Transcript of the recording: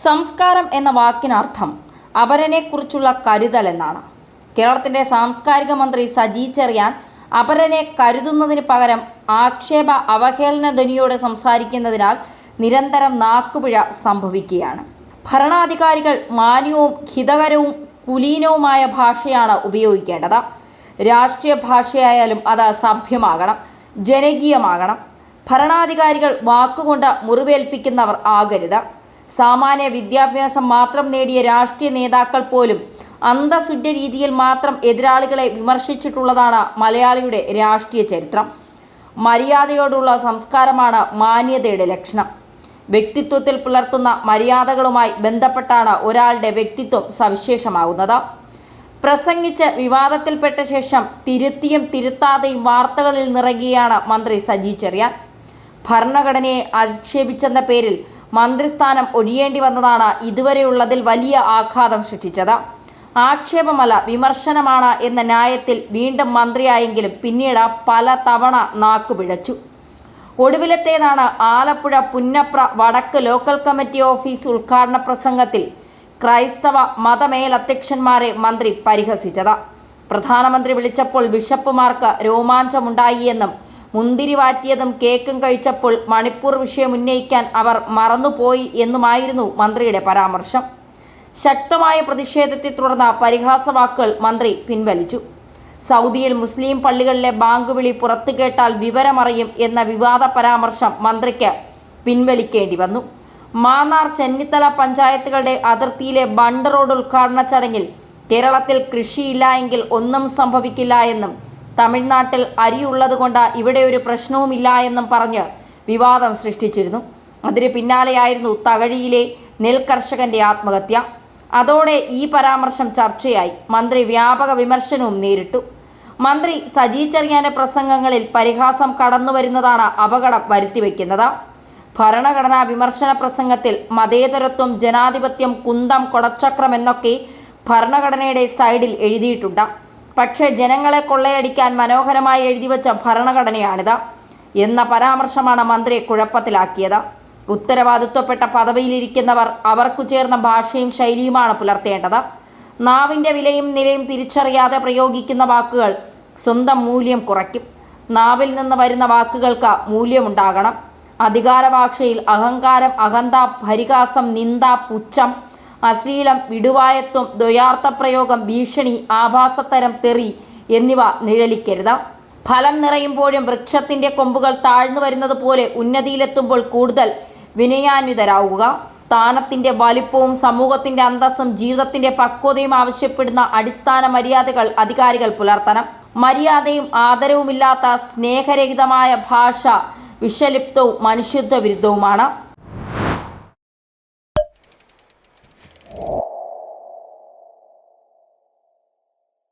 സംസ്കാരം എന്ന വാക്കിനർത്ഥം അപരനെക്കുറിച്ചുള്ള കരുതൽ എന്നാണ്. കേരളത്തിൻ്റെ സാംസ്കാരിക മന്ത്രി സജി ചെറിയാൻ അപരനെ കരുതുന്നതിന് പകരം ആക്ഷേപ അവഹേളന ധ്വനിയോടെ സംസാരിക്കുന്നതിനാൽ നിരന്തരം നാക്കുപിഴ സംഭവിക്കുകയാണ്. ഭരണാധികാരികൾ മാന്യവും ഹിതകരവും കുലീനവുമായ ഭാഷയാണ് ഉപയോഗിക്കേണ്ടത്. രാഷ്ട്രീയ ഭാഷയായാലും അത് സഭ്യമാകണം, ജനകീയമാകണം. ഭരണാധികാരികൾ വാക്കുകൊണ്ട് മുറിവേൽപ്പിക്കുന്നവർ ആകരുത്. സാമാന്യ വിദ്യാഭ്യാസം മാത്രം നേടിയ രാഷ്ട്രീയ നേതാക്കൾ പോലും അന്തസ്സുറ്റ രീതിയിൽ മാത്രം എതിരാളികളെ വിമർശിച്ചിട്ടുള്ളതാണ് മലയാളിയുടെ രാഷ്ട്രീയ ചരിത്രം. മര്യാദയോടുള്ള സംസ്കാരമാണ് മാന്യതയുടെ ലക്ഷണം. വ്യക്തിത്വത്തിൽ പുലർത്തുന്ന മര്യാദകളുമായി ബന്ധപ്പെട്ടാണ് ഒരാളുടെ വ്യക്തിത്വം സവിശേഷമാകുന്നത്. പ്രസംഗിച്ച് വിവാദത്തിൽപ്പെട്ട ശേഷം തിരുത്തിയും തിരുത്താതെയും വാർത്തകളിൽ നിറയുകയാണ് മന്ത്രി സജി ചെറിയാൻ. ഭരണഘടനയെ അധിക്ഷേപിച്ചെന്ന പേരിൽ മന്ത്രിസ്ഥാനം ഒഴിയേണ്ടി വന്നതാണ് ഇതുവരെയുള്ളതിൽ വലിയ ആഘാതം സൃഷ്ടിച്ചത്. ആക്ഷേപമല്ല, വിമർശനമാണ് എന്ന ന്യായത്തിൽ വീണ്ടും മന്ത്രിയായെങ്കിലും പിന്നീട് പല തവണ നാക്കുപിഴച്ചു. ഒടുവിലത്തേതാണ് ആലപ്പുഴ പുന്നപ്ര വടക്ക് ലോക്കൽ കമ്മിറ്റി ഓഫീസ് ഉദ്ഘാടന പ്രസംഗത്തിൽ ക്രൈസ്തവ മതമേലധ്യക്ഷന്മാരെ മന്ത്രി പരിഹസിച്ചത്. പ്രധാനമന്ത്രി വിളിച്ചപ്പോൾ ബിഷപ്പുമാർക്ക് രോമാഞ്ചമുണ്ടായി എന്നും മുന്തിരി വാറ്റിയതും കേക്കും കഴിച്ചപ്പോൾ മണിപ്പൂർ വിഷയം ഉന്നയിക്കാൻ അവർ മറന്നുപോയി എന്നുമായിരുന്നു മന്ത്രിയുടെ പരാമർശം. ശക്തമായ പ്രതിഷേധത്തെ തുടർന്ന് പരിഹാസവാക്കുകൾ മന്ത്രി പിൻവലിച്ചു. സൗദിയിൽ മുസ്ലിം പള്ളികളിലെ ബാങ്ക് വിളി പുറത്തു കേട്ടാൽ വിവരമറിയും എന്ന വിവാദ പരാമർശം മന്ത്രിക്ക് പിൻവലിക്കേണ്ടി വന്നു. മാന്നാർ ചെന്നിത്തല പഞ്ചായത്തുകളുടെ അതിർത്തിയിലെ ബണ്ട് റോഡ് ഉദ്ഘാടന ചടങ്ങിൽ കേരളത്തിൽ കൃഷിയില്ല എങ്കിൽ ഒന്നും സംഭവിക്കില്ല എന്നും തമിഴ്നാട്ടിൽ അരിയുള്ളതുകൊണ്ട് ഇവിടെ ഒരു പ്രശ്നവുമില്ല എന്നും പറഞ്ഞ് വിവാദം സൃഷ്ടിച്ചിരുന്നു. അതിന് പിന്നാലെയായിരുന്നു തകഴിയിലെ നെൽകർഷകന്റെ ആത്മഹത്യ. അതോടെ ഈ പരാമർശം ചർച്ചയായി. മന്ത്രി വ്യാപക വിമർശനവും നേരിട്ടു. മന്ത്രി സജി ചെറിയാന്റെ പ്രസംഗങ്ങളിൽ പരിഹാസം കടന്നു വരുന്നതാണ് അപകടം വരുത്തിവെക്കുന്നത്. ഭരണഘടനാ വിമർശന പ്രസംഗത്തിൽ മതേതരത്വം, ജനാധിപത്യം, കുന്തം, കൊടച്ചക്രം എന്നൊക്കെ ഭരണഘടനയുടെ സൈഡിൽ എഴുതിയിട്ടുണ്ട്. പക്ഷേ ജനങ്ങളെ കൊള്ളയടിക്കാൻ മനോഹരമായി എഴുതിവെച്ച ഭരണഘടനയാണിത് എന്ന പരാമർശമാണ് മന്ത്രിയെ കുഴപ്പത്തിലാക്കിയത്. ഉത്തരവാദിത്വപ്പെട്ട പദവിയിലിരിക്കുന്നവർ അവർക്കു ചേർന്ന ഭാഷയും ശൈലിയുമാണ് പുലർത്തേണ്ടത്. നാവിൻ്റെ വിലയും നിലയും തിരിച്ചറിയാതെ പ്രയോഗിക്കുന്ന വാക്കുകൾ സ്വന്തം മൂല്യം കുറയ്ക്കും. നാവിൽ നിന്ന് വരുന്ന വാക്കുകൾക്ക് മൂല്യമുണ്ടാകണം. അധികാര ഭാഷയിൽ അഹങ്കാരം, അഹന്ത, പരിഹാസം, നിന്ദ, പുച്ഛം, അശ്ലീലം, വിടുവായത്വം, ദ്വയാർത്ഥപ്രയോഗം, ഭീഷണി, ആഭാസത്തരം, തെറി എന്നിവ നിഴലിക്കരുത്. ഫലം നിറയുമ്പോഴും വൃക്ഷത്തിൻ്റെ കൊമ്പുകൾ താഴ്ന്നു വരുന്നത് പോലെ ഉന്നതിയിലെത്തുമ്പോൾ കൂടുതൽ വിനയാന്വിതരാവുക. സ്ഥാനത്തിൻ്റെ വലിപ്പവും സമൂഹത്തിൻ്റെ അന്തസ്സും ജീവിതത്തിൻ്റെ പക്വതയും ആവശ്യപ്പെടുന്ന അടിസ്ഥാന മര്യാദകൾ അധികാരികൾ പുലർത്തണം. മര്യാദയും ആദരവുമില്ലാത്ത സ്നേഹരഹിതമായ ഭാഷ വിഷലിപ്തവും മനുഷ്യത്വ വിരുദ്ധവുമാണ്.